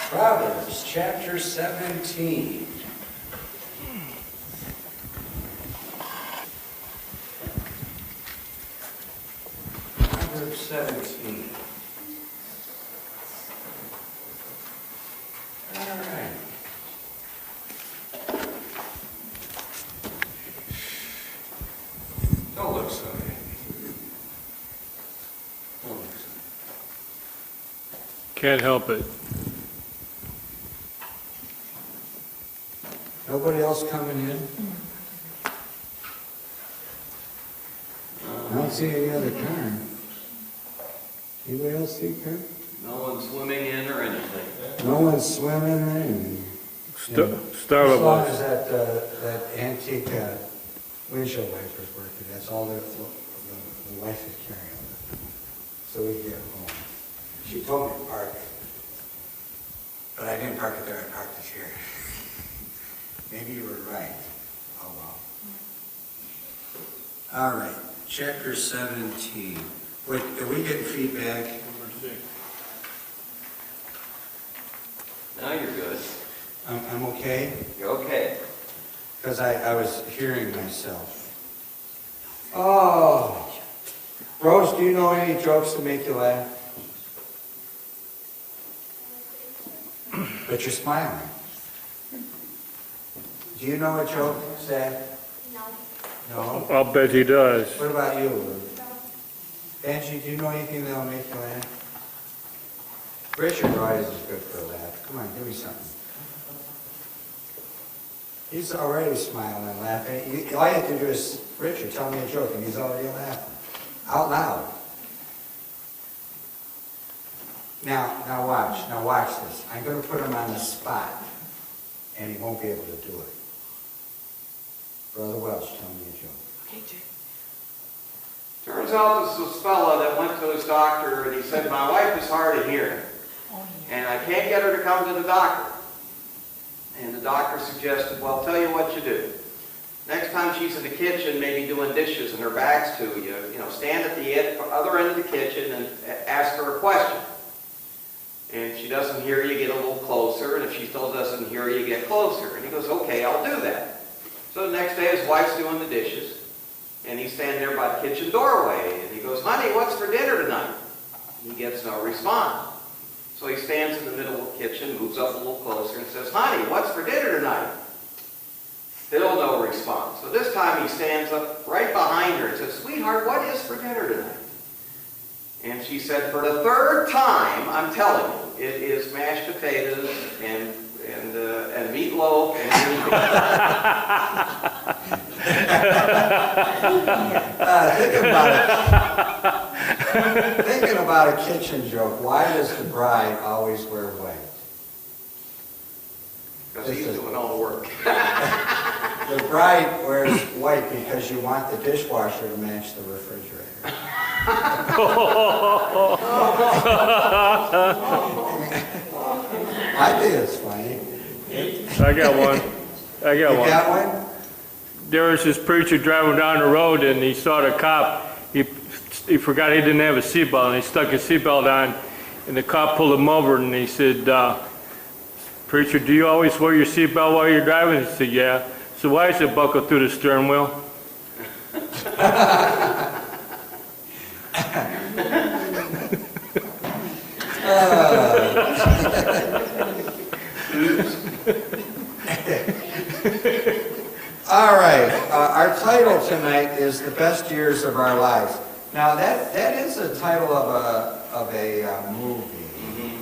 Proverbs chapter 17. Proverbs 17. All right. Don't look so happy. Don't look so happy. Can't help it. Nobody else coming in? I don't see any other car. Anybody else see a car? No one's swimming in or anything. No one's swimming or anything. Starla As long as was. that antique windshield wipers working, that's all the wife is carrying. So we get home. She told me to park it, but I didn't park it there, I parked it here. Maybe you were right. Oh, well. All right, chapter 17. Wait, are we getting feedback? Now you're good. I'm okay? You're okay. Because I was hearing myself. Oh. Rose, do you know any jokes to make you laugh? But you're smiling. Do you know a joke, Zach? No. I'll bet he does. What about you, Lou? Angie, do you know anything that'll make you laugh? Richard always is good for a laugh. Come on, give me something. He's already smiling and laughing. All you have to do is, Richard, tell me a joke, and he's already laughing. Out loud. Now watch this. I'm going to put him on the spot, and he won't be able to do it. Brother Welch, tell me a joke. Okay, Jay. Turns out this was a fella that went to his doctor and he said, my wife is hard of hearing Oh, yeah. and I can't get her to come to the doctor. And the doctor suggested, well, I'll tell you what you do. Next time she's in the kitchen, maybe doing dishes and her back's to you, stand at the other end of the kitchen and ask her a question. And if she doesn't hear you, get a little closer. And if she still doesn't hear you, get closer. And he goes, okay, I'll do that. So the next day his wife's doing the dishes. And he's standing there by the kitchen doorway. And he goes, honey, what's for dinner tonight? He gets no response. So he stands in the middle of the kitchen, moves up a little closer, and says, honey, what's for dinner tonight? Still no response. So this time he stands up right behind her and says, sweetheart, what is for dinner tonight? And she said, for the third time, I'm telling you, it is mashed potatoes and meatloaf and green beans. Thinking about a kitchen joke, why does the bride always wear white? Because he's doing all the work. The bride wears white because you want the dishwasher to match the refrigerator. I think it's funny. I got one. You got one? There was this preacher driving down the road and he saw the cop. He forgot he didn't have a seatbelt and he stuck his seatbelt on. And the cop pulled him over and he said, preacher, do you always wear your seatbelt while you're driving? He said, yeah. So why is it buckled through the steering wheel? All right, our title tonight is The Best Years of Our Lives. Now, that is the title of a movie,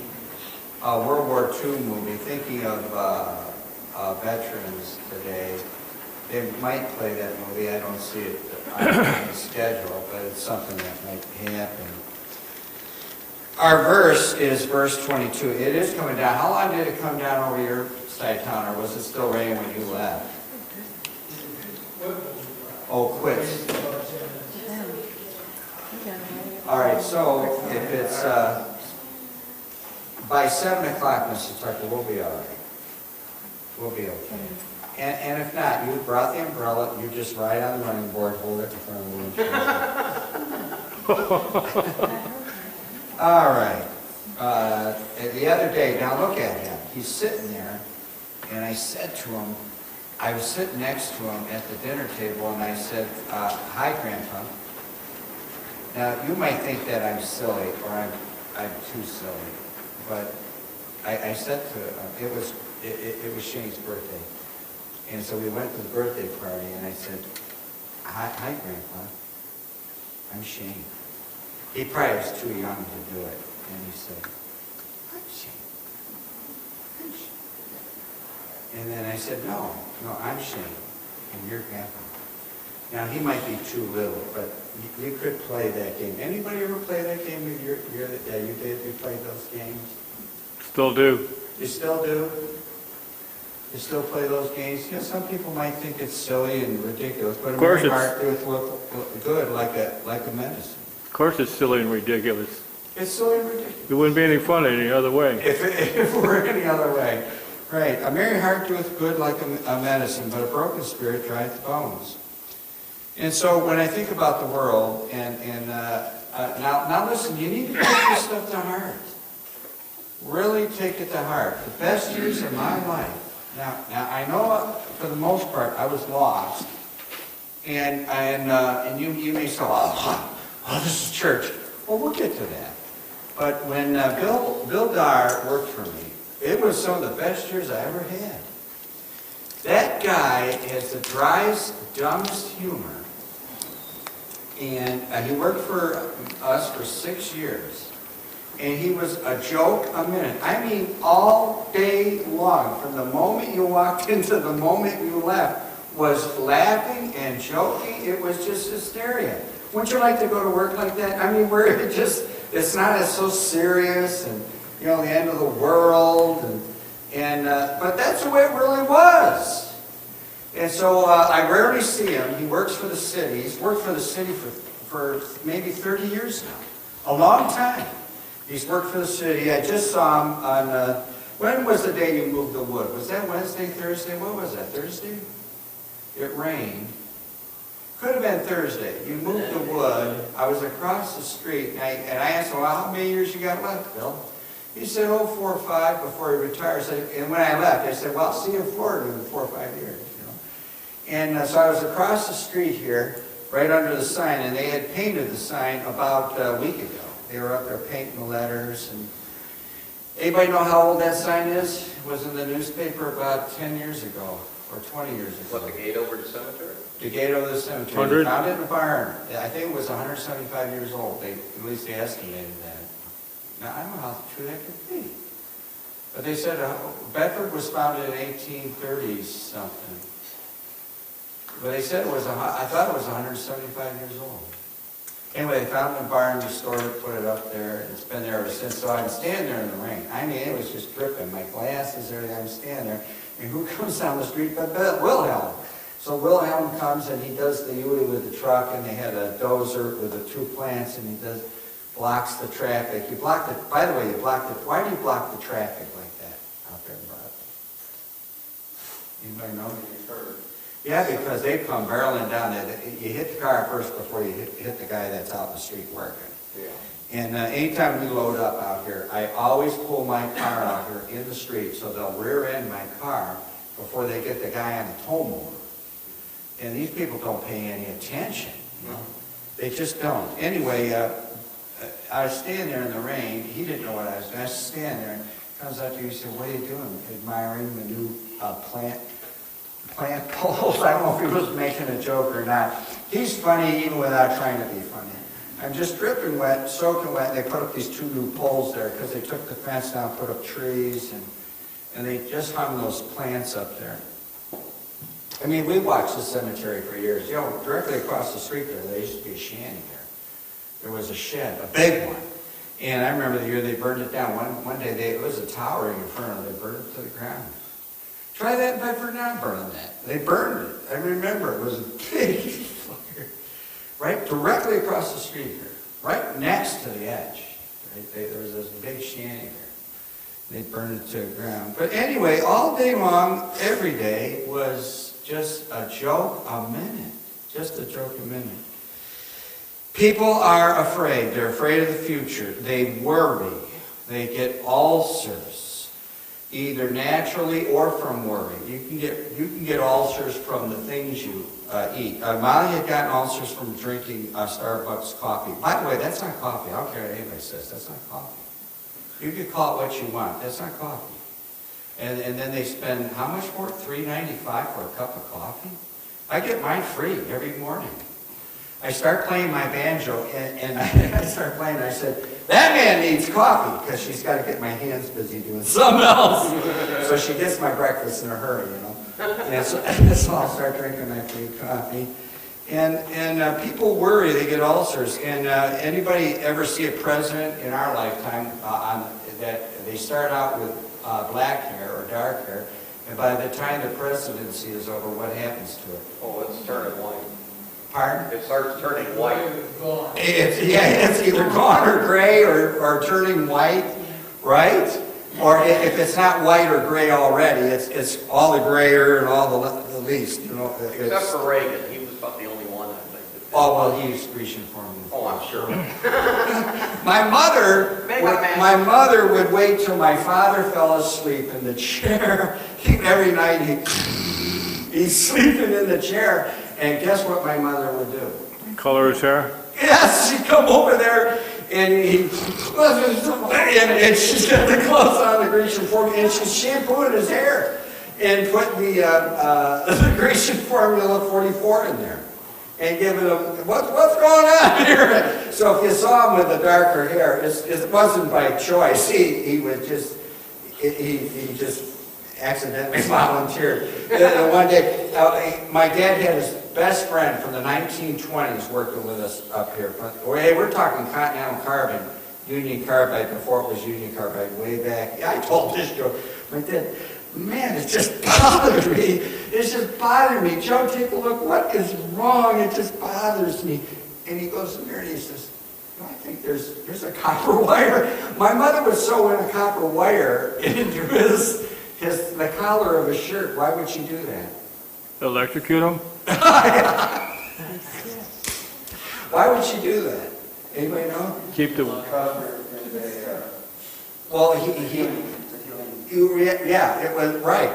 a World War II movie, thinking of veterans today. They might play that movie, I don't see it on the schedule, but it's something that might happen. Our verse is verse 22. It is coming down. How long did it come down over your side of town, or was it still raining when you left? Oh, quits. All right, so if it's by 7 o'clock, Mr. Tucker, we'll be all right. We'll be okay. And if not, you brought the umbrella, you just ride on the running board, hold it in front of the windshield. All right. The other day, now look at him. he's sitting there, and I said to him, I was sitting next to him at the dinner table, and I said, "Hi, Grandpa." Now, you might think that I'm silly, or I'm too silly, but I said to him, it was Shane's birthday. And so we went to the birthday party, and I said, Hi, Grandpa. I'm Shane." He probably was too young to do it. And he said, "I'm Shane. I'm Shane." And then I said, No, I'm Shane, and you're Grandpa. Now, he might be too little, but you could play that game. Anybody ever play that game with yeah, you did? You played those games? Still do. You still do? You still play those games? You know, some people might think it's silly and ridiculous, but Of course it it's- would look good, like a medicine. Of course it's silly and ridiculous. It's silly and ridiculous. It wouldn't be any fun any other way. If it were any other way. Right. A merry heart doeth good like a medicine, but a broken spirit drieth the bones. And so when I think about the world, now listen, you need to take this stuff to heart. Really take it to heart. The best years of my life. Now I know for the most part I was lost, and you may say, oh, this is church. Well, we'll get to that. But when Bill Dyer worked for me, it was some of the best years I ever had. That guy has the driest, dumbest humor. And he worked for us for 6 years. And he was a joke a minute. I mean, all day long, from the moment you walked in to the moment you left, was laughing and joking. It was just hysteria. Wouldn't you like to go to work like that? I mean, where it's not as so serious and, the end of the world. But that's the way it really was. And so I rarely see him. He works for the city. He's worked for the city for maybe 30 years now. A long time. He's worked for the city. I just saw him on, when was the day you moved the wood? Was that Wednesday, Thursday? What was that, Thursday? It rained. Could have been Thursday. You moved the wood. I was across the street, and I asked him, well, how many years you got left, Bill? He said, 4 or 5 before he retired. And when I left, I said, well, I'll see you in Florida in 4 or 5 years. And so I was across the street here, right under the sign, and they had painted the sign about a week ago. They were up there painting the letters. And anybody know how old that sign is? It was in the newspaper about 10 years ago, or 20 years ago. What, the gate over the cemetery? The gate over the cemetery. 100? They found it in a barn. I think it was 175 years old. At least they estimated that. Now, I don't know how true that could be. But they said Bedford was founded in 1830 something. But they said I thought it was 175 years old. Anyway, they found it in a barn, restored it, put it up there, and it's been there ever since. So I'm standing there in the rain. I mean, it was just dripping. My glasses, everything. I'm standing there. And who comes down the street but Wilhelm? So Wilhelm comes and he does the Uli with the truck, and they had a dozer with the 2 plants, and he blocks the traffic. You blocked it. By the way, why do you block the traffic like that out there, Bob? Anybody know? Yeah, because they come barreling down there. You hit the car first before you hit the guy that's out in the street working. Yeah. And anytime we load up out here, I always pull my car out here in the street so they'll rear end my car before they get the guy on the tow mower. And these people don't pay any attention. They just don't. Anyway, I was standing there in the rain. He didn't know what I was doing. I was standing there, and he comes up to me and said, "What are you doing?" Admiring the new plant poles. I don't know if he was making a joke or not. He's funny even without trying to be funny. I'm just dripping wet, soaking wet. They put up these 2 new poles there because they took the fence down, put up trees, and they just hung those plants up there. I mean, we watched the cemetery for years. Directly across the street there used to be a shanty there. There was a shed, a big one. And I remember the year they burned it down. One day, it was a towering inferno. They burned it to the ground. Try that in Bedford now, burning that. They burned it. I remember it was a big fire. Right directly across the street here. Right next to the edge. Right? There was this big shanty there. They burned it to the ground. But anyway, all day long, every day was just a joke a minute. Just a joke a minute. People are afraid. They're afraid of the future. They worry. They get ulcers. either naturally or from worry. You can get ulcers from the things you eat. Molly had gotten ulcers from drinking Starbucks coffee. By the way, that's not coffee. I don't care what anybody says. That's not coffee. You can call it what you want. That's not coffee. And then they spend, how much for it? $3.95 for a cup of coffee? I get mine free every morning. I start playing my banjo, and I start playing, and I said, that man needs coffee, because she's got to get my hands busy doing something else. So she gets my breakfast in a hurry, you know. And so I'll start drinking my free coffee. And people worry, they get ulcers. And anybody ever see a president in our lifetime that they start out with black hair or dark hair, and by the time the presidency is over, what happens to it? Oh, it's turning white. Pardon? It starts turning white. It's either gone or gray or turning white, right? Or if it's not white or gray already, it's all the grayer and all the least, you know. Except for Reagan, he was about the only one, I think. Oh, well, he's Grecian formula. Oh, I'm sure. My mother would wait till my father fell asleep in the chair. Every night he's sleeping in the chair. And guess what my mother would do? Color his hair? Yes, she'd come over there and and she's got the gloves on, the Grecian formula, and she's shampooing his hair and putting the Grecian formula 44 in there and giving him, what's going on here? So if you saw him with the darker hair, it wasn't by choice. He just accidentally volunteered. One day, my dad had his best friend from the 1920s working with us up here. We're talking Continental Carbon, Union Carbide, before it was Union Carbide, way back. I told this joke. My dad, man, it just bothered me. It's just bothering me. Joe, take a look. What is wrong? It just bothers me. And he goes in there and he says, I think there's a copper wire. My mother would sew in a copper wire into the collar of his shirt. Why would she do that? Electrocute him? Why would she do that? Anybody know? Keep the... Well, it was right.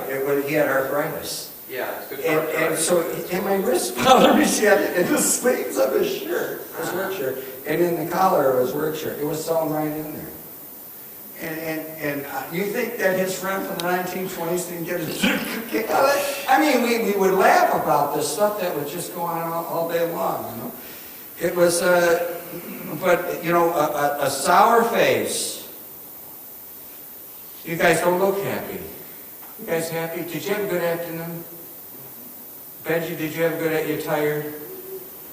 He had arthritis. Yeah, it's good for And so, and my wrist bothered me. She had in the sleeves of his shirt, his work shirt, and in the collar of his work shirt. It was sewn right in there. And you think that his friend from the 1920s didn't get a kick out of it? I mean, we would laugh about this stuff that was just going on all day long, you know. It was, but, you know, a sour face. You guys don't look happy. You guys happy? Did you have a good afternoon? Benji, did you have a good, you tired?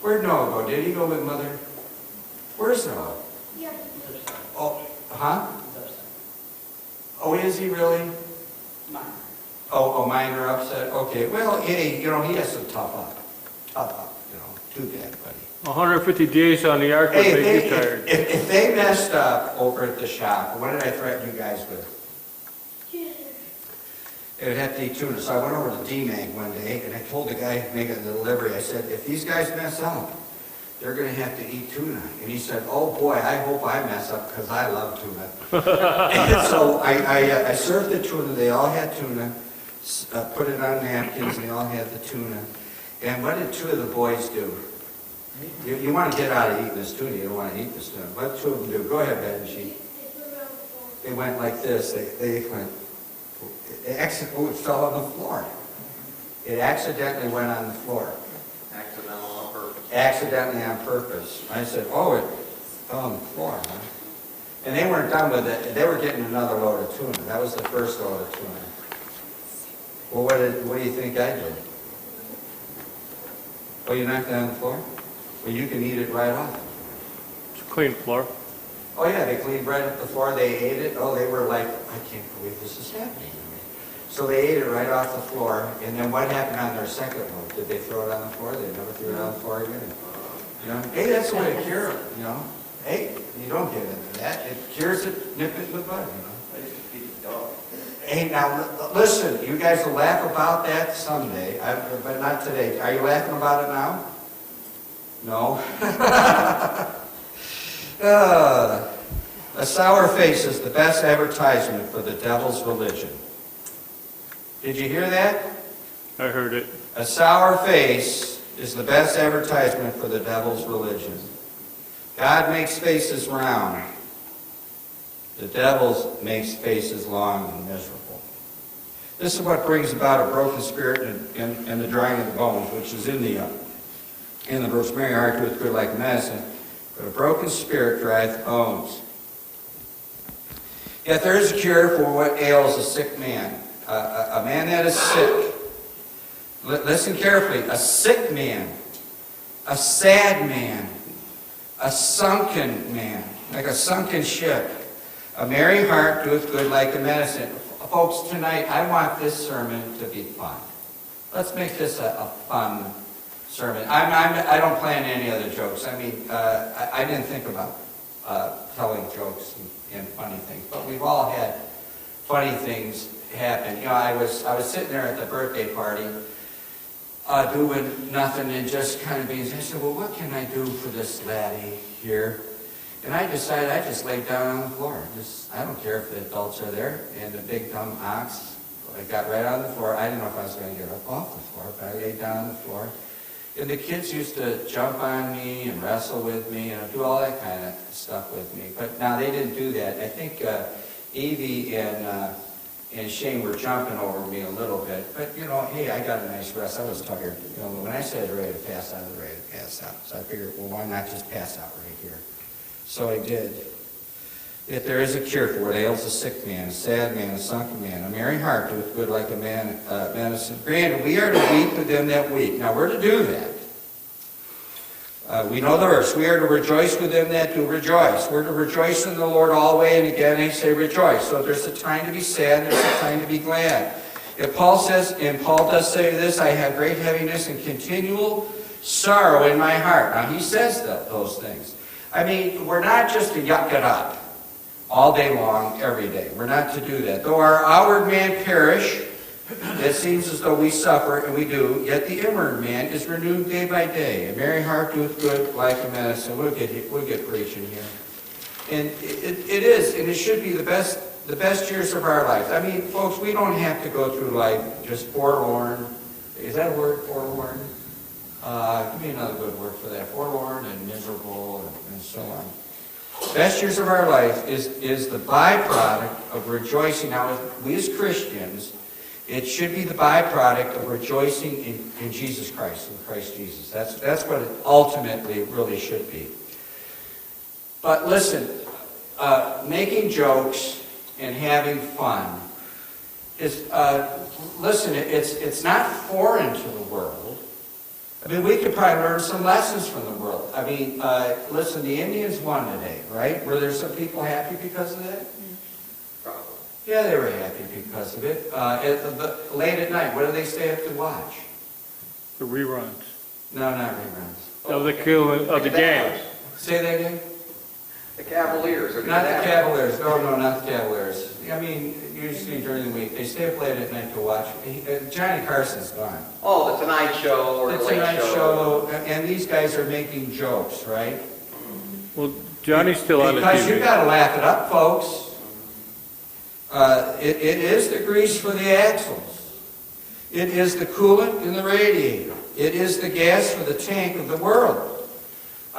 Where'd Noah go? Did he go with Mother? Where's Noah? Yeah. Oh, huh? Oh, is he really? Mine. Oh, mine are upset? Okay, well, hey, you know, he has to tough up, you know, too bad, buddy. 150 days on the ark would Hey, make you tired. if they messed up over at the shop, what did I threaten you guys with? It would have to eat tuna. So I went over to D-Mag one day, and I told the guy making the delivery, I said, if these guys mess up, they're going to have to eat tuna. And he said, oh boy, I hope I mess up, because I love tuna. And so I served the tuna. They all had tuna, put it on napkins, and they all had the tuna. And what did two of the boys do? You want to get out of eating this tuna. You don't want to eat this tuna. What two of them do? Go ahead, Benji. They went like this. They went... it fell on the floor. It accidentally went on the floor. Accidental on purpose. Accidentally on purpose. I said, oh, it fell on the floor, huh? And they weren't done with it. They were getting another load of tuna. That was the first load of tuna. Well, what do you think I did? Oh, you knocked it on the floor? Well, you can eat it right off. It's a clean floor. Oh, yeah, they cleaned right up the floor. They ate it. Oh, they were like, I can't believe this is happening to me. So they ate it right off the floor. And then what happened on their second load? Did they throw it on the floor? They never threw it on the floor again. You know, hey, that's the way to cure it, you know. Hey, you don't get into that. It cures it, nip it in the bud, you know. I used to feed the dog. Hey, now, listen, you guys will laugh about that someday, but not today. Are you laughing about it now? No? A sour face is the best advertisement for the devil's religion. Did you hear that? I heard it. A sour face is the best advertisement for the devil's religion. God makes faces round. The devil makes faces long and miserable. This is what brings about a broken spirit and the drying of the bones, which is in the verse, Mary heart doeth good like medicine, but a broken spirit drieth bones. Yet there is a cure for what ails a sick man, a man that is sick. Listen carefully. A sick man, a sad man, a sunken man, like a sunken ship. A merry heart doeth good like a medicine. Folks, tonight I want this sermon to be fun. Let's make this a fun sermon. I don't plan any other jokes. I mean, I didn't think about telling jokes and funny things, but we've all had funny things happen. You know, I was sitting there at the birthday party, doing nothing and just kind of being. I said, well, what can I do for this laddie here? And I decided I just laid down on the floor. I don't care if the adults are there. And the big dumb ox, I got right on the floor. I didn't know if I was going to get up off the floor, but I laid down on the floor. And the kids used to jump on me and wrestle with me and do all that kind of stuff with me. But now they didn't do that. I think Evie and Shane were jumping over me a little bit. But, you know, hey, I got a nice rest. I was tired. You know, when I said I was ready to pass out, I was ready to pass out. So I figured, well, why not just pass out right here? So I did. Yet there is a cure for what ails a sick man, a sad man, a sunken man. A merry heart doeth good like a man, medicine. Granted, we are to weep with them that weep. Now, we're to do that. We know the verse. We are to rejoice with them that do rejoice. We're to rejoice in the Lord always, and again I say rejoice. So there's a time to be sad, there's a time to be glad. If Paul says, and Paul does say this, I have great heaviness and continual sorrow in my heart. Now, he says those things. I mean, we're not just to yuck it up all day long, every day. We're not to do that. Though our outward man perish, it seems as though we suffer, and we do, yet the inward man is renewed day by day. A merry heart doeth good like a medicine. We'll get preaching here. And it is, and it should be the best years of our lives. I mean, folks, we don't have to go through life just forlorn. Is that a word, forlorn? Give me another good word for that. Forlorn and miserable and so on. Best years of our life is the byproduct of rejoicing. Now, we as Christians, it should be the byproduct of rejoicing in Jesus Christ, in Christ Jesus. That's what it ultimately really should be. But listen, making jokes and having fun is, listen, it's not foreign to the world. I mean, we could probably learn some lessons from the world. I mean, listen, the Indians won today, right? Were there some people happy because of that? Probably. Yeah, they were happy because of it. Late at night, what do they stay up to watch? The reruns No, not reruns. of the killing of the games. Say that again? The Cavaliers. Or Not the Cavaliers. No, not the Cavaliers. I mean, usually during the week, they stay up late at night to watch. Johnny Carson's gone. Oh, the Tonight Show or The the Late Tonight Show. Show, and these guys are making jokes, right? Well, Johnny's still on the Because you've TV. got to laugh it up, folks. It is the grease for the axles. It is the coolant in the radiator. It is the gas for the tank of the world.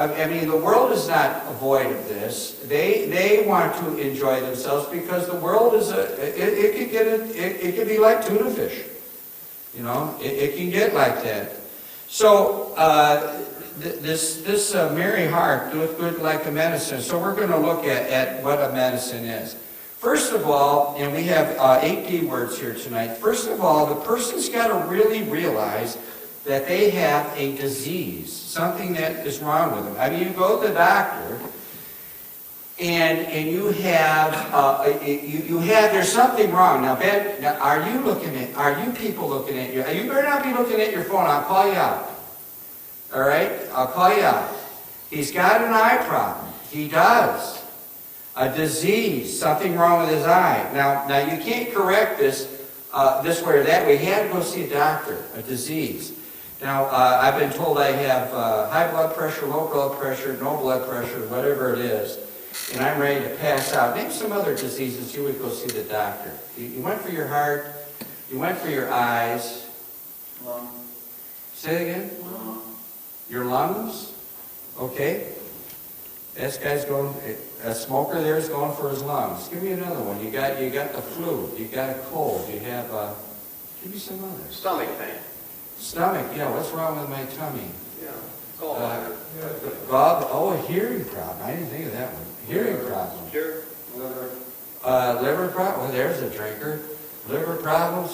I mean, the world is not void of this. They want to enjoy themselves because the world is it can be like tuna fish. You know, it can get like that. So this merry heart doeth good like a medicine. So we're going to look at what a medicine is. First of all, and we have 8 D words here tonight. First of all, the person's got to really realize that they have a disease, something that is wrong with them. I mean, you go to the doctor, and you have there's something wrong. Now, Ben, are you people looking at you? You better not be looking at your phone. I'll call you out. All right? I'll call you out. He's got an eye problem. He does. A disease, something wrong with his eye. Now you can't correct this way or that way. He had to go see a doctor, a disease. Now, I've been told I have high blood pressure, low blood pressure, no blood pressure, whatever it is. and I'm ready to pass out. Name some other diseases you would go see the doctor. You went for your heart, you went for your eyes. Say it again? Your lungs? Okay. This guy's going, a smoker there is going for his lungs. Give me another one. You got the flu, you got a cold, you have give me some others. Stomach pain. Stomach, yeah, what's wrong with my tummy? Yeah. Gallbladder. A hearing problem. I didn't think of that one. Hearing problem. Sure. Liver. Liver problem. Well, there's a drinker. Liver problems,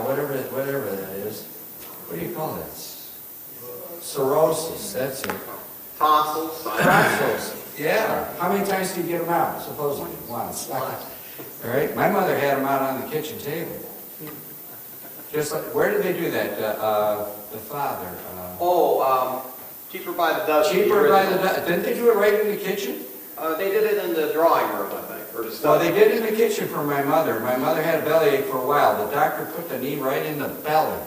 whatever that is. What do you call that? Cirrhosis. That's it. Tonsils. Tonsils. Yeah. How many times do you get them out? Supposedly once. All right. My mother had them out on the kitchen table. Just like, where did they do that? The father. Cheaper by the dozen. Cheaper by the dozen. Didn't they do it right in the kitchen? They did it in the drawing room, I think, or the Well, study. they did it in the kitchen for my mother. My mother had a bellyache for a while. The doctor put the knee right in the belly.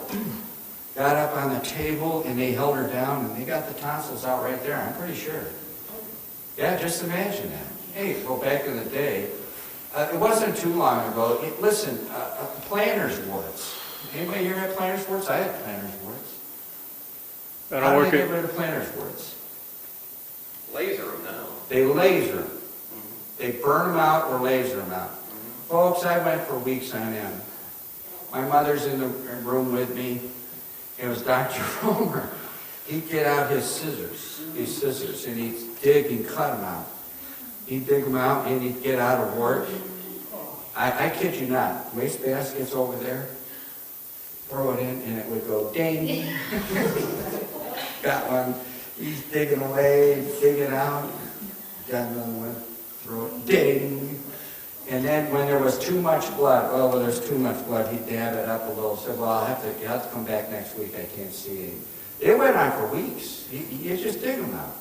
Got up on the table and they held her down and they got the tonsils out right there, I'm pretty sure. Yeah, just imagine that. Hey, well, back in the day, it wasn't too long ago. Listen, planner's warts. Anybody here have planner's warts? I had planner's warts. I How don't do work they get it. rid of planner's warts? Laser them now. They laser them. They burn them out or laser them out. Folks, I went for weeks on end. My mother's in the room with me. It was Dr. Romer. He'd get out his scissors, and he'd dig and cut them out. He'd dig them out and he'd get out a wart. I kid you not. Waste basket's over there. Throw it in and it would go ding. Got one. He's digging away, digging out. Got another one. Throw it ding. And then when there was too much blood, well, when there's too much blood, he'd dab it up a little. Said, well, I'll have to come back next week. I can't see it. It went on for weeks. You just dig them out.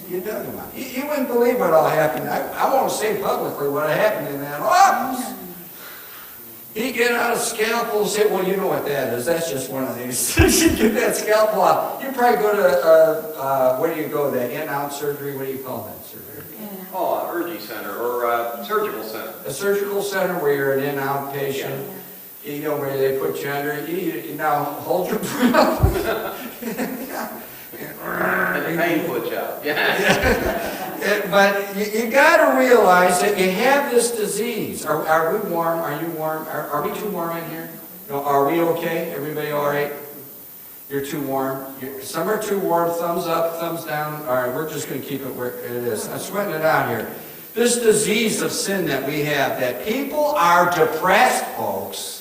You dug them out. You wouldn't believe what all happened. I won't say publicly what happened in that office. He'd get out a scalpel and say, well, you know what that is. That's just one of these. You get that scalpel out. You probably go to, where do you go, that in-out surgery? What do you call that surgery? Urgy center or surgical center. A surgical center where you're an in-out patient, you know, where they put you under, you now hold your breath. And the pain puts you out. Yeah. But you got to realize that you have this disease. Are we warm? Are you warm? Are we too warm in here? No, are we okay? Everybody all right? You're too warm. Some are too warm. Thumbs up, thumbs down. All right, we're just going to keep it where it is. I'm sweating it out here. This disease of sin that we have, that people are depressed, folks.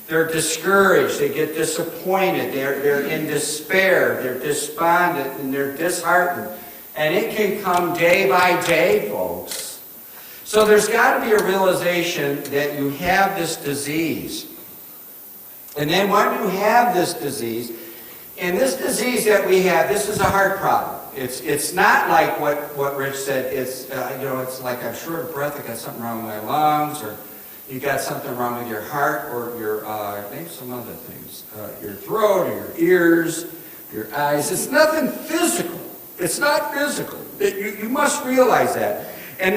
They're discouraged. They get disappointed. They're in despair. They're despondent and they're disheartened. And it can come day by day, folks. So there's got to be a realization that you have this disease. And then when you have this disease, and this disease that we have, this is a heart problem. It's not like what Rich said. It's it's like I'm short of breath. I got something wrong with my lungs, or you got something wrong with your heart, or your maybe some other things, your throat, or your ears, your eyes. It's nothing physical. It's not physical. You must realize that, and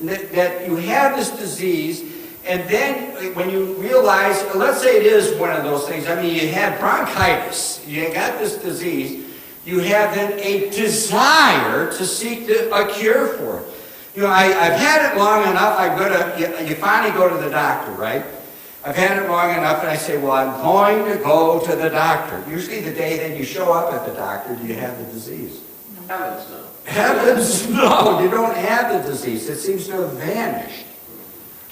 that you have this disease. And then when you realize, let's say it is one of those things. I mean, you had bronchitis. You got this disease. You have then a desire to seek a cure for it. You know, I've had it long enough. You finally go to the doctor, right? I've had it long enough, and I say, well, I'm going to go to the doctor. Usually the day that you show up at the doctor, do you have the disease? Heavens no. Heavens no, you don't have the disease. It seems to have vanished.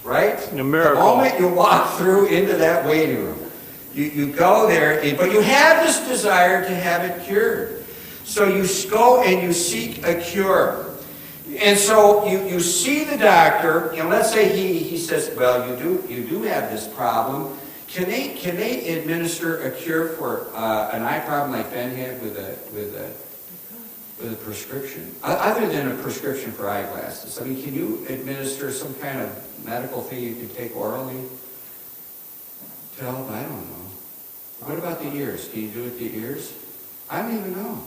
Right? A miracle. The moment you walk through into that waiting room, you go there, but you have this desire to have it cured. So you go and you seek a cure. And so you see the doctor, let's say he says, well, you do have this problem. Can they administer a cure for an eye problem like Ben had with a prescription? Other than a prescription for eyeglasses. I mean, can you administer some kind of medical thing you can take orally to help? I don't know. What about the ears? Can you do it to the ears? I don't even know.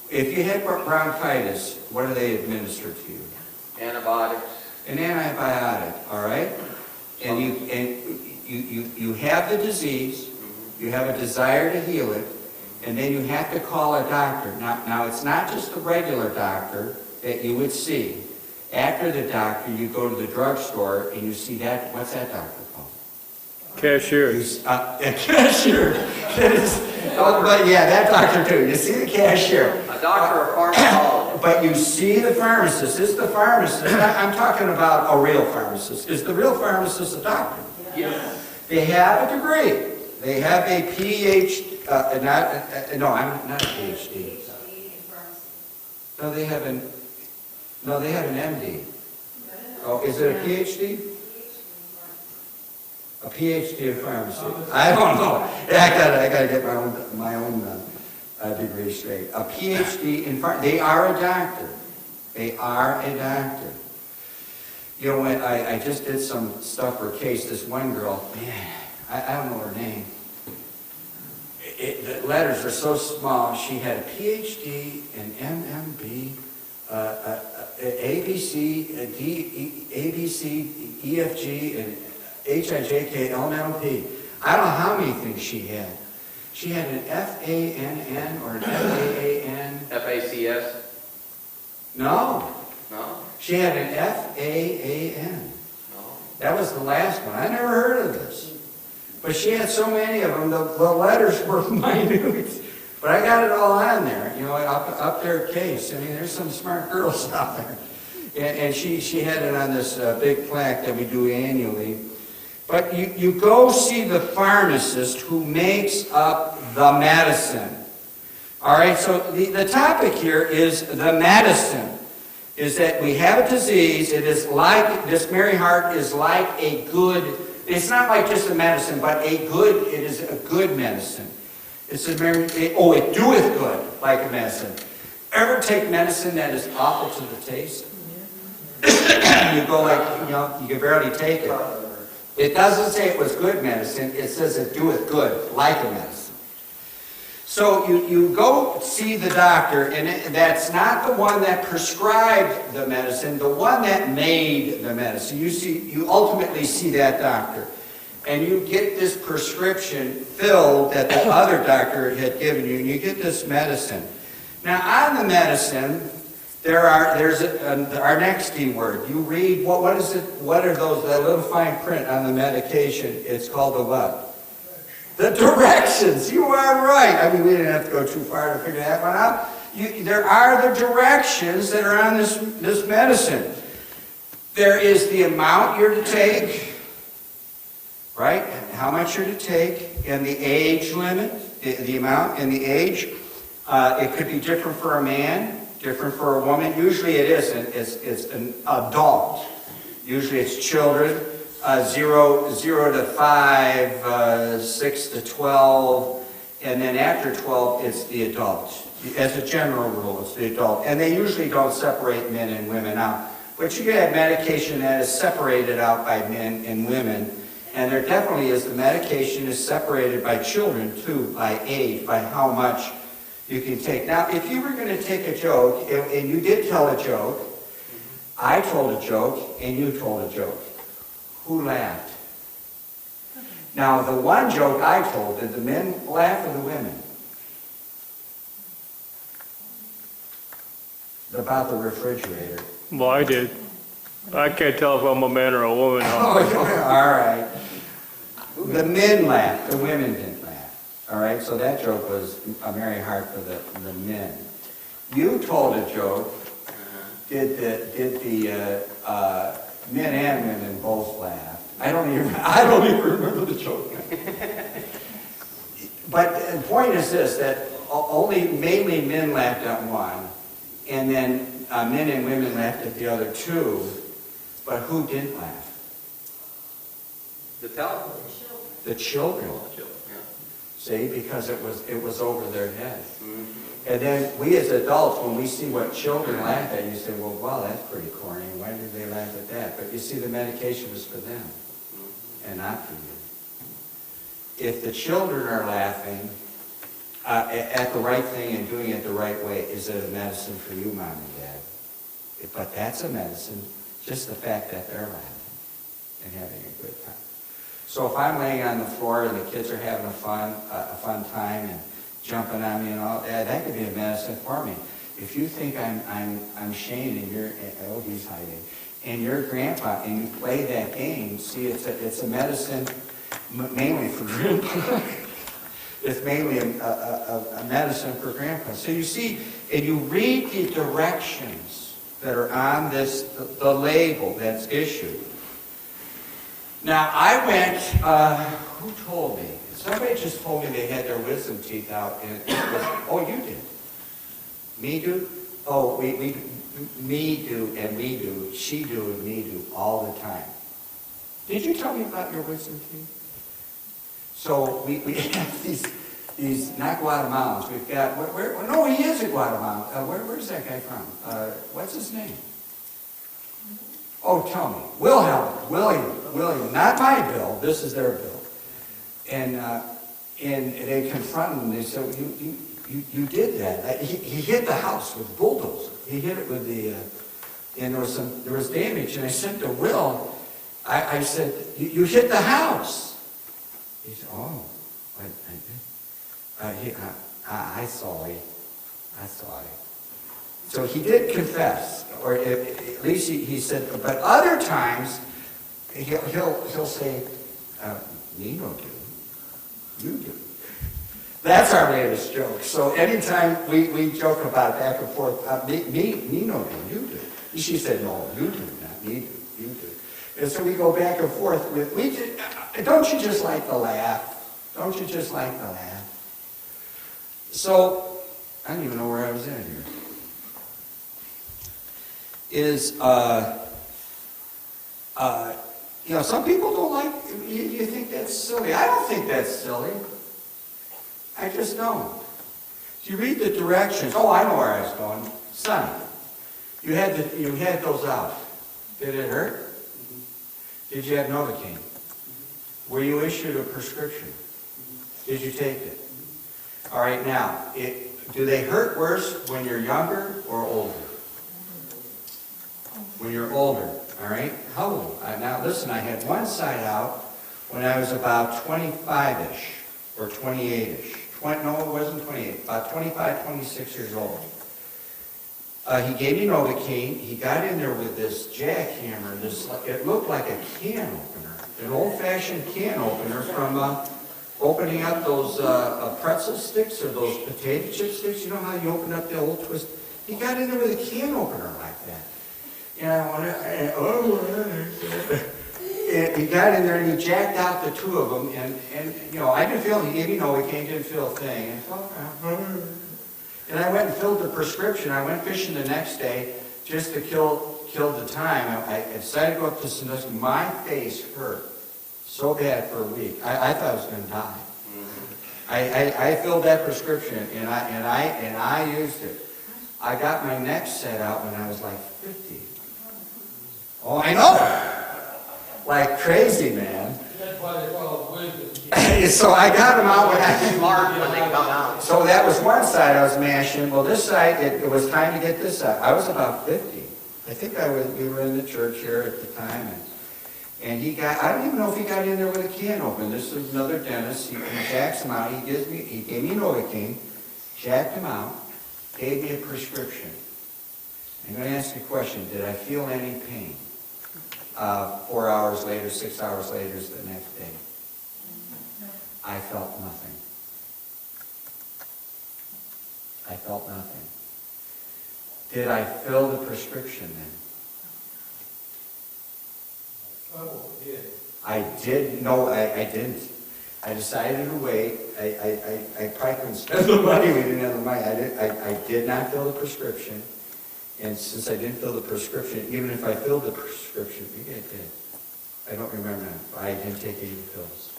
If you had bronchitis, what do they administer to you? Antibiotics. An antibiotic, all right? And you have the disease, you have a desire to heal it, and then you have to call a doctor. Now it's not just a regular doctor that you would see. After the doctor, you go to the drugstore and you see that, what's that doctor called? Cashier. A cashier. That is, oh, but yeah, that doctor too. You see the cashier. A doctor or pharmacologist. But you see the pharmacist. This is the pharmacist. I'm talking about a real pharmacist. Is the real pharmacist a doctor? Yes. They have a degree. They have a PhD. No, I'm not a PhD. No, they have an MD. Oh, is it a PhD? A PhD in pharmacy. I don't know. I gotta get my own degree straight. A PhD in pharmacy. They are a doctor. They are a doctor. You know, when I just did some stuff for a case, this one girl, man, I don't know her name. The letters are so small. She had a PhD, an MMB, ABC, ABC, EFG, and HIJK, LMNOP. I don't know how many things she had. She had an FANN or an FAAN. FACS? No. No? She had an FAAN. No. That was the last one. I never heard of this. But she had so many of them, the letters were minute. But I got it all on there, you know, up there at Case. I mean, there's some smart girls out there. And she had it on this big plaque that we do annually. But you go see the pharmacist who makes up the medicine. All right, so the topic here is the medicine. Is that we have a disease, it is like, this Mary Hart is like a good, it's not like just a medicine, but it is a good medicine. It's a it doeth good, like a medicine. Ever take medicine that is awful to the taste? You go like, you know, you can barely take it. It doesn't say it was good medicine, it says it doeth good, like a medicine. So you go see the doctor, and that's not the one that prescribed the medicine, the one that made the medicine. You ultimately see that doctor, and you get this prescription filled that the other doctor had given you, and you get this medicine. Now on the medicine, there's our next key word. You read what is it? What are those? That little fine print on the medication. It's called the what? The directions. You are right. I mean, we didn't have to go too far to figure that one out. There are the directions that are on this medicine. There is the amount you're to take, right? How much you're to take, and the age limit, the amount and the age. It could be different for a man, different for a woman. Usually it isn't. It's an adult. Usually it's children. 0 to 5, 6 to 12, and then after 12, it's the adult. As a general rule, it's the adult. And they usually don't separate men and women out. But you can have medication that is separated out by men and women. And there definitely is, the medication is separated by children too, by age, by how much you can take. Now, if you were going to take a joke, and you did tell a joke, I told a joke, and you told a joke. Who laughed? Now, the one joke I told, did the men laugh or the women? About the refrigerator. Well, I did. I can't tell if I'm a man or a woman. Oh, all right. The men laughed, the women didn't laugh. All right, so that joke was a Mary Hart for the men. You told a joke. Did the men and women both laugh? I don't even remember the joke. But the point is this: that mainly men laughed at one, and then men and women laughed at the other two. But who didn't laugh? The telephone. The children. Yeah. See, because it was over their head. Mm-hmm. And then we as adults, when we see what children laugh at, you say, well, wow, that's pretty corny. Why did they laugh at that? But you see, the medication was for them and not for you. If the children are laughing, at the right thing and doing it the right way, is it a medicine for you, Mom and Dad? But that's a medicine, just the fact that they're laughing and having a good time. So if I'm laying on the floor and the kids are having a fun time and jumping on me and all, that could be a medicine for me. If you think I'm Shane and you're, oh, he's hiding, and you're grandpa and you play that game, see, it's a medicine mainly for grandpa. It's mainly a medicine for grandpa. So you see, and you read the directions that are on the label that's issued. Now, I went, who told me? Somebody just told me they had their wisdom teeth out, and it was, oh, you did. Me do? Oh, me do, and we do, she do, and me do, all the time. Did you tell me about your wisdom teeth? So we have these not Guatemalans. We've got, no, he is a Guatemalan. Where's that guy from? What's his name? Oh, tell me. William. Not my bill. This is their bill. And they confronted him. They said, you did that. He hit the house with a bulldozer. He hit it with the, and there was damage. And I said to Will, I said, you hit the house. He said, oh, I did. I saw it. So he did confess, or at least he said, but other times he'll say, me no do, you do. That's our latest joke. So anytime we joke about it back and forth, me no do, you do. She said, no, you do, not me do, you do. And so we go back and forth with, don't you just like the laugh? Don't you just like the laugh? So, I don't even know where I was at here. Some people don't like, you think that's silly. I don't think that's silly. I just don't. If you read the directions, oh, I know where I was going. Sonny, you had those out. Did it hurt? Did you have Novocaine? Were you issued a prescription? Did you take it? All right, now, do they hurt worse when you're younger or older? When you're older, all right? How old? Now, listen, I had one side out when I was about 25-ish or 28-ish. No, it wasn't 28. About 25, 26 years old. He gave me Novocaine. He got in there with this jackhammer. It looked like a can opener, an old-fashioned can opener from opening up those pretzel sticks or those potato chip sticks. You know how you open up the old twist? He got in there with a can opener like that. And he got in there and he jacked out the two of them. And I didn't feel, he gave me Novocaine, didn't feel a thing. And I went and filled the prescription. I went fishing the next day just to kill the time. I decided to go up to Sandusky. My face hurt so bad for a week. I thought I was going to die. I filled that prescription and I used it. I got my next set out when I was like 50. Oh, I know. Like crazy, man. That's why they call it wisdom. So I got them out when I Large when they come out. So that was one side I was mashing. Well, this side, it was time to get this out. I was about 50. I think we were in the church here at the time. And I don't even know if he got in there with a can open. This was another dentist. He jacks him out. He gave me Novocaine, jacked him out, gave me a prescription. I'm going to ask you a question. Did I feel any pain? 4 hours later, 6 hours later is the next day. I felt nothing. I felt nothing. Did I fill the prescription then? Oh, yeah. I did. No, I didn't. I decided to wait. I probably couldn't spend the money. We didn't have the money. I did not fill the prescription. And since I didn't fill the prescription, even if I filled the prescription, maybe I did. I don't remember now. I didn't take any pills.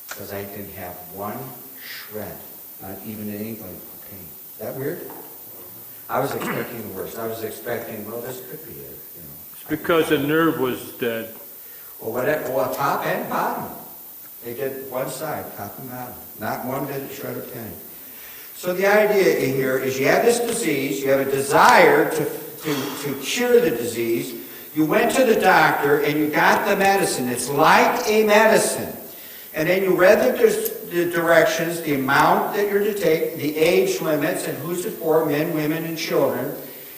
Because I didn't have one shred, not even an inkling of pain. Is that weird? I was expecting the worst. I was expecting, well, this could be it. It's because the nerve was dead. Well, top and bottom. They did one side, top and bottom. Not one bit of shred of pain. So the idea here is you have this disease, you have a desire to cure the disease. You went to the doctor and you got the medicine. It's like a medicine. And then you read the directions, the amount that you're to take, the age limits, and who's it for, men, women, and children.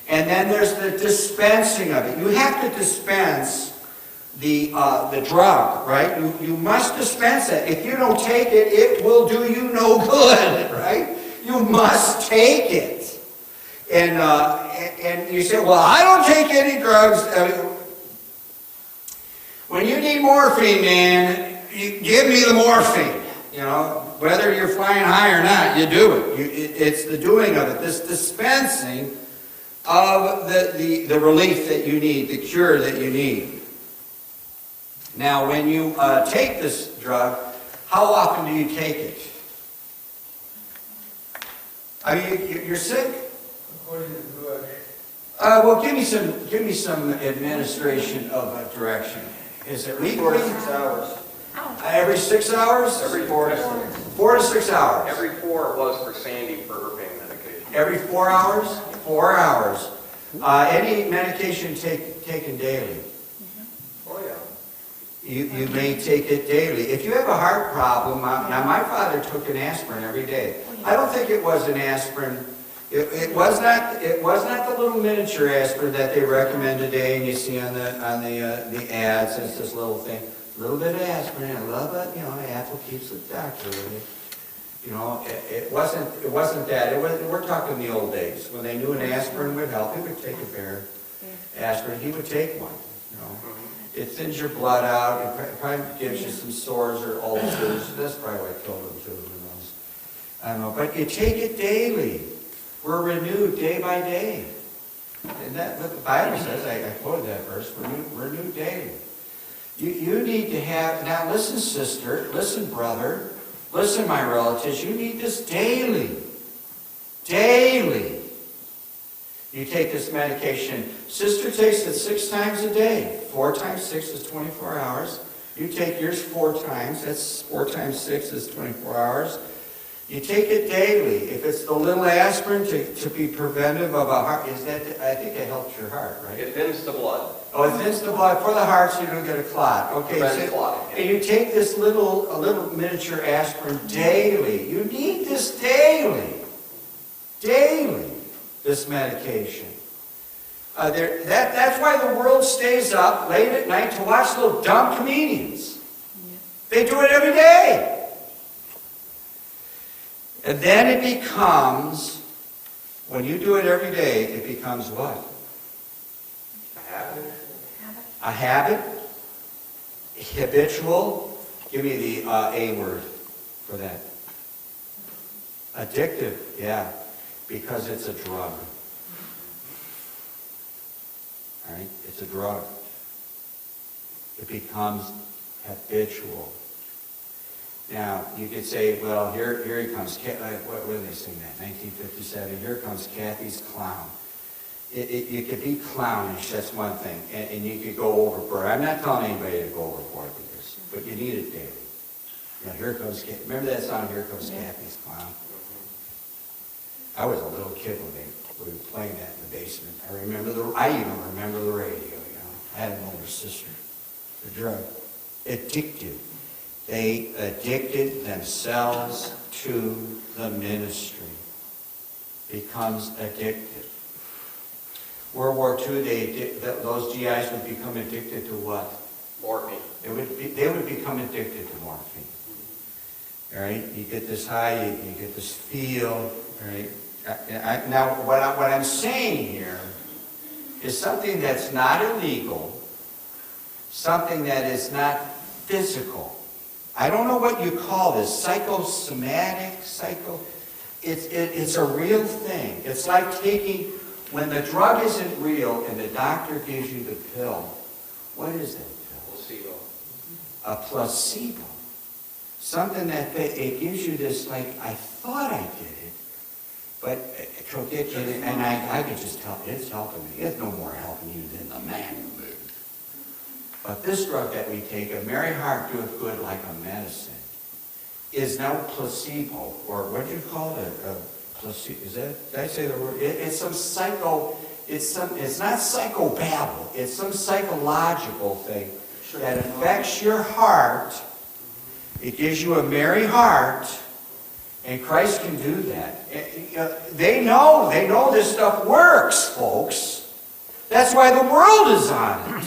And then there's the dispensing of it. You have to dispense the drug, right? You must dispense it. If you don't take it, it will do you no good, right? You must take it. And you say, well, I don't take any drugs. When you need morphine, man, you give me the morphine. You know, whether you're flying high or not, you do it. It's the doing of it, this dispensing of the relief that you need, the cure that you need. Now, when you take this drug, how often do you take it? I mean, you're sick? According to the direction. Well, give me some administration of direction. Is it weekly? 4 to 6 hours. Every 6 hours? Every 4 to 6. 4 to 6 hours. Every 4 was for Sandy for her pain medication. Every 4 hours? 4 hours. Any medication taken daily? Oh, yeah. You may take it daily. If you have a heart problem, now my father took an aspirin every day. I don't think it was an aspirin. It was not the little miniature aspirin that they recommend today, and you see on the ads. It's this little thing, a little bit of aspirin, and a little bit, the apple keeps the doctor with it. It wasn't that. We're talking the old days when they knew an aspirin would help. He would take a bear aspirin. He would take one. It thins your blood out. It probably gives you some sores or ulcers. That's probably what killed him too. Who knows? I don't know. But you take it daily. We're renewed day by day. And that what the Bible says. I quoted that verse. Renewed daily. You need to have. Now listen, sister. Listen, brother. Listen, my relatives. You need this daily. Daily. You take this medication. Sister takes it 6 times a day. 4 times 6 is 24 hours. You take yours 4 times. That's 4 times 6 is 24 hours. You take it daily. If it's the little aspirin to be preventive of a heart, I think it helps your heart, right? It thins the blood. Oh, it thins the blood for the heart so you don't get a clot. Okay, Prevents clotting, yeah. And you take this little miniature aspirin daily. You need this daily. Daily. This medication. That's why the world stays up late at night to watch little dumb comedians. They do it every day. And then it becomes, when you do it every day, it becomes what? A habit. A habit? Habitual? Give me the A word for that. Addictive, yeah. Because it's a drug. All right? It's a drug. It becomes habitual. Now, you could say, well, here he comes. What did they sing that? 1957. Here comes Kathy's clown. You could be clownish, that's one thing. And you could go overboard. I'm not telling anybody to go overboard with this, but you need it daily. Here comes Kathy. Remember that song, Here Comes Kathy's Clown? I was a little kid when we were playing that in the basement. I even remember the radio, I had an older sister. The drug. Addicted. They addicted themselves to the ministry. Becomes addicted. World War II, those GIs would become addicted to what? Morphine. They would become addicted to morphine. All right? You get this high, you get this feel. All right? Now, what I'm saying here is something that's not illegal, something that is not physical. I don't know what you call this, psychosomatic, it's a real thing. It's like taking, when the drug isn't real and the doctor gives you the pill, what is that pill? Placebo. A placebo. Something that it gives you this, like, I thought I did it, but and I could just tell, it's helping me. It's no more helping you than the man who lives. But this drug that we take, a merry heart doeth good like a medicine, is no placebo, or what do you call it? let's see, did I say the word? It's some it's not psychobabble, it's some psychological thing that affects your heart. It gives you a merry heart, and Christ can do that. They know this stuff works, folks. That's why the world is on it.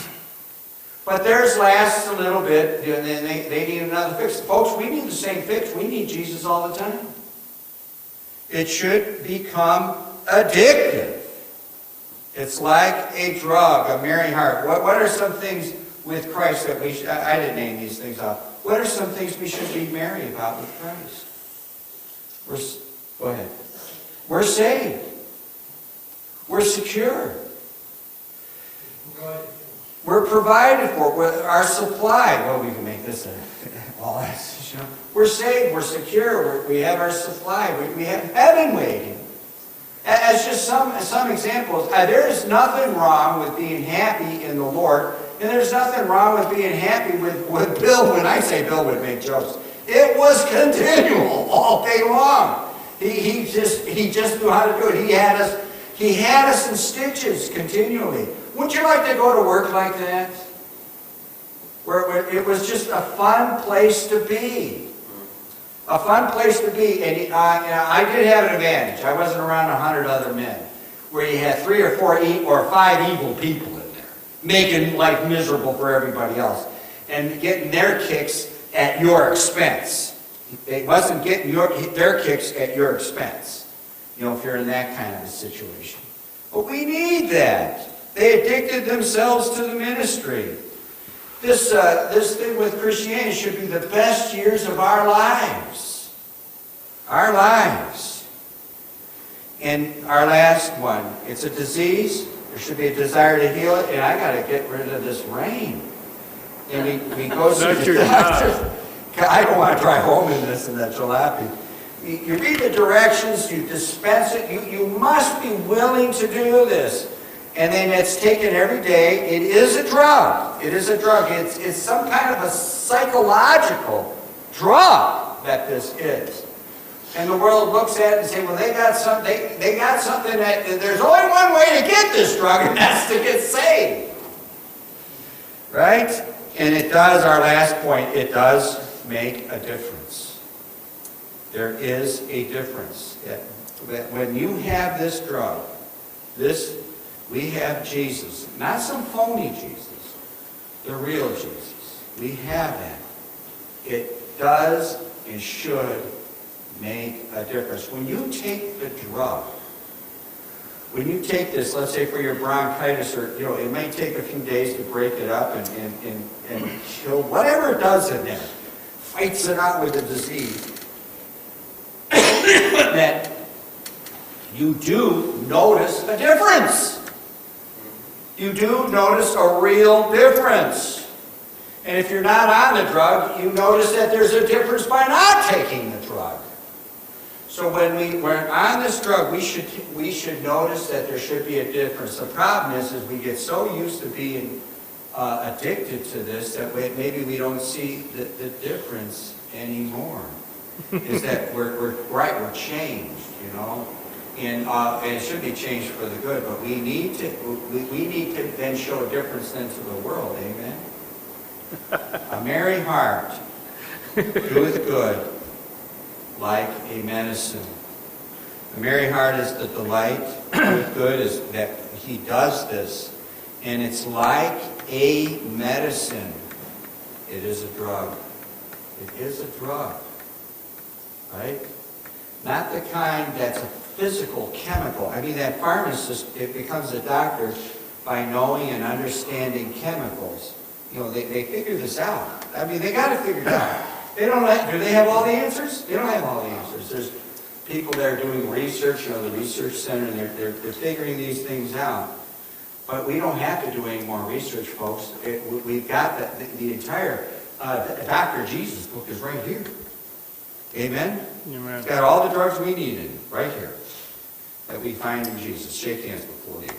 But theirs lasts a little bit, and then they need another fix. Folks, we need the same fix. We need Jesus all the time. It should become addictive. It's like a drug, a merry heart. What are some things with Christ that we should, I didn't name these things out. What are some things we should be merry about with Christ? Go ahead. We're saved. We're secure. We're provided for. Our supply. Well, we can make this all that's, you know. We're saved. We're secure. We have our supply. We have heaven waiting. As just some examples, there is nothing wrong with being happy in the Lord, and there's nothing wrong with being happy with Bill. When I say Bill would make jokes, it was continual all day long. He just knew how to do it. He had us in stitches continually. Wouldn't you like to go to work like that? Where it was just a fun place to be. A fun place to be. And I did have an advantage. I wasn't around 100 other men, where you had 3 or 4 or 5 evil people in there, making life miserable for everybody else, and getting their kicks at your expense. It wasn't getting their kicks at your expense, you know, if you're in that kind of a situation. But we need that. They addicted themselves to the ministry. This thing with Christianity should be the best years of our lives. Our lives. And our last one, it's a disease. There should be a desire to heal it. And I got to get rid of this rain. And we go to the doctor. I don't want to drive home in this and that jalopy. You read the directions, you dispense it. You must be willing to do this. And then it's taken every day. It is a drug. It is a drug. It's some kind of a psychological drug that this is. And the world looks at it and say, well, they got something that there's only one way to get this drug, and that's to get saved. Right? And it does, our last point, it does make a difference. There is a difference. When you have this drug, we have Jesus, not some phony Jesus, the real Jesus. We have that. It does and should make a difference. When you take the drug, when you take this, let's say for your bronchitis, or it may take a few days to break it up and kill whatever it does in there, fights it out with the disease, that you do notice a difference. You do notice a real difference. And if you're not on the drug, you notice that there's a difference by not taking the drug. So when we're on this drug, we should notice that there should be a difference. The problem is we get so used to being addicted to this that maybe we don't see the difference anymore. Is that we're changed, And it should be changed for the good, but we need to then show a difference then to the world, amen? A merry heart doeth good like a medicine. A merry heart is the delight, doeth good is that he does this, and it's like a medicine. It is a drug. It is a drug, right? Not the kind that's a physical, chemical. I mean, that pharmacist, it becomes a doctor by knowing and understanding chemicals. They figure this out. I mean, they got to figure it out. Do they have all the answers? They don't have all the answers. There's people that are doing research, the research center, and they're figuring these things out. But we don't have to do any more research, folks. We've got the entire Dr. Jesus book is right here. Amen? Amen. It's got all the drugs we need in it, right here, that we find in Jesus. Shake hands before you.